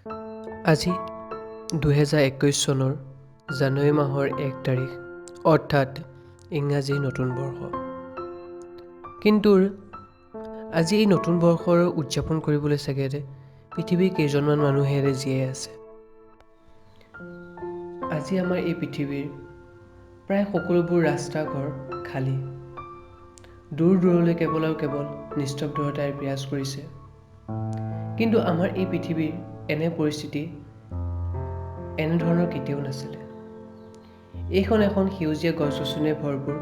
আজি 2021 চনৰ জানুৱাৰী মাহৰ 1 তাৰিখ অৰ্থাৎ ইংৰাজী নতুন বৰ্ষ। কিন্তু আজি এই নতুন বৰ্ষৰ উদযাপন কৰিবলৈ চাগে পৃথিৱীৰ কেইজনমান মানুহে জীয়াই আছে। আজি আমাৰ এই পৃথিৱীৰ প্ৰায় সকলোবোৰ ৰাস্তা ঘৰ খালী। দূৰ দূৰলৈ কেৱল আৰু কেৱল নিস্তব্ধতাই বিৰাজ কৰিছে। কিন্তু আমাৰ এই পৃথিৱীৰ এনে পৰিস্থিতি এনেধৰণৰ কেতিয়াও নাছিলে। এইখন এখন সেউজীয়া গছ গছনিৰে ভৰপূৰ,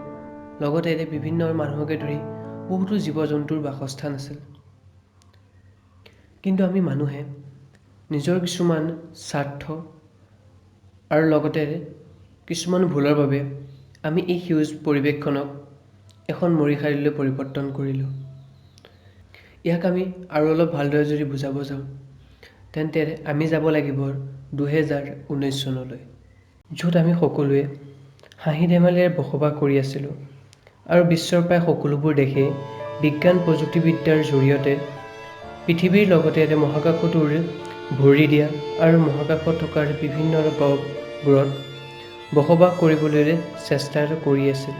লগতে বিভিন্ন মানুহকে ধৰি বহুতো জীৱ জন্তুৰ বাসস্থান আছিল। কিন্তু আমি মানুহে নিজৰ কিছুমান স্বাৰ্থ আৰু লগতে কিছুমান ভুলৰ বাবে আমি এই সেউজ পৰিৱেশখনক এখন মৰিশালিলৈ পৰিৱৰ্তন কৰিলোঁ। ইয়াক আমি আৰু অলপ ভালদৰে যদি বুজাব যাওঁ, তেন্তে আমি যাব লাগিব 2019 চনলৈ, য'ত আমি সকলোৱে হাঁহি ধেমালিৰে বসবাস কৰি আছিলোঁ আৰু বিশ্বৰ প্ৰায় সকলোবোৰ দেশেই বিজ্ঞান প্ৰযুক্তিবিদ্যাৰ জৰিয়তে পৃথিৱীৰ লগতে মহাকাশতো ভৰি দিয়া আৰু মহাকাশত থকা বিভিন্ন গ্ৰহবোৰত বসবাস কৰিবলৈ চেষ্টা কৰি আছিল।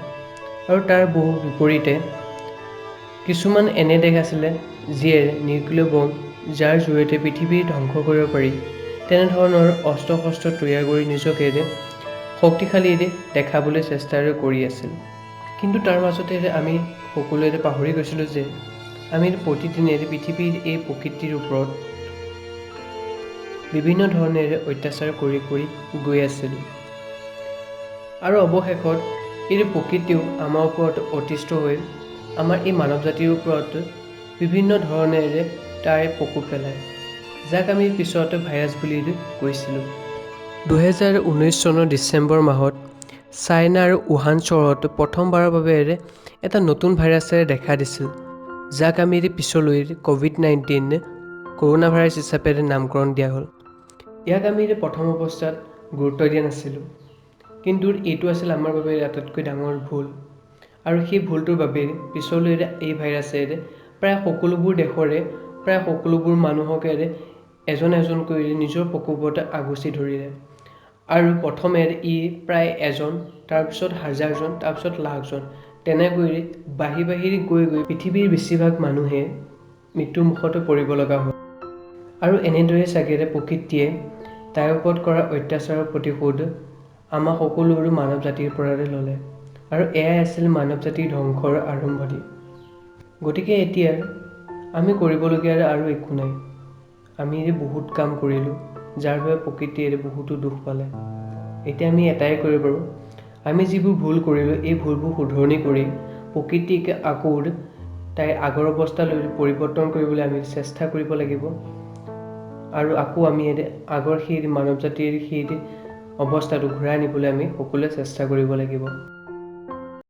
আৰু তাৰ বহু বিপৰীতে কিছুমান এনে দেশ আছিলে যিয়ে নিউক্লিয়াৰ বম, যাৰ জৰিয়তে পৃথিৱী ধ্বংস কৰিব পাৰি, তেনেধৰণৰ অস্ত্ৰ শস্ত্ৰ তৈয়াৰ কৰি নিজকে শক্তিশালী দেখাবলৈ চেষ্টা কৰি আছিল। কিন্তু তাৰ মাজতে আমি সকলোৱে পাহৰি গৈছিলোঁ যে আমি প্ৰতিদিনে পৃথিৱীৰ এই প্ৰকৃতিৰ ওপৰত বিভিন্ন ধৰণেৰে অত্যাচাৰ কৰি গৈ আছিলোঁ। আৰু অৱশেষত এই প্ৰকৃতিও আমাৰ ওপৰত অতিষ্ঠ হৈ আমাৰ এই মানৱ জাতিৰ ওপৰত বিভিন্ন ধৰণেৰে তাই প্ৰকোপ পেলায়, যাক আমি পিছত ভাইৰাছ বুলি কৈছিলোঁ। 2019 চনৰ ডিচেম্বৰ মাহত চাইনাৰ উহান চহৰত প্ৰথমবাৰৰ বাবে এটা নতুন ভাইৰাছে দেখা দিছিল, যাক আমি পিছলৈ COVID-19 কৰোনা ভাইৰাছ হিচাপে নামকৰণ দিয়া হ'ল। ইয়াক আমি প্ৰথম অৱস্থাত গুৰুত্ব দিয়া নাছিলোঁ, কিন্তু এইটো আছিল আমাৰ বাবে আটাইতকৈ ডাঙৰ ভুল। আৰু সেই ভুলটোৰ বাবে পিছলৈ এই ভাইৰাছে প্ৰায় সকলোবোৰ দেশৰে প্ৰায় সকলোবোৰ মানুহকে এজন এজনকৈ নিজৰ প্ৰকোপত আগুচি ধৰিলে। আৰু প্ৰথমে ই প্ৰায় এজন, তাৰপিছত হাজাৰজন, তাৰপিছত লাখজন, তেনেকৈ বাঢ়ি গৈ পৃথিৱীৰ বেছিভাগ মানুহে মৃত্যুৰ মুখত পৰিব লগা হ'ল। আৰু এনেদৰে চাগে প্ৰকৃতিয়ে তাইৰ ওপৰত কৰা অত্যাচাৰৰ প্ৰতিশোধ আমাৰ সকলোৰে মানৱ জাতিৰ পৰা ল'লে। আৰু এয়াই আছিল মানৱ জাতিৰ ধ্বংসৰ আৰম্ভণি। গতিকে এতিয়া আমি কৰিবলগীয়া আৰু একো নাই। আমি বহুত কাম কৰিলোঁ, যাৰ বাবে প্ৰকৃতিয়ে বহুতো দুখ পালে। এতিয়া আমি এটাই কৰিব পাৰোঁ, আমি যিবোৰ ভুল কৰিলোঁ এই ভুলবোৰ শুধৰণি কৰি প্ৰকৃতিক আকৌ তাইৰ আগৰ অৱস্থালৈ পৰিৱৰ্তন কৰিবলৈ আমি চেষ্টা কৰিব লাগিব। আৰু আকৌ আমি আগৰ সেই মানৱ জাতিৰ সেই অৱস্থাটো ঘূৰাই আনিবলৈ আমি সকলোৱে চেষ্টা কৰিব লাগিব।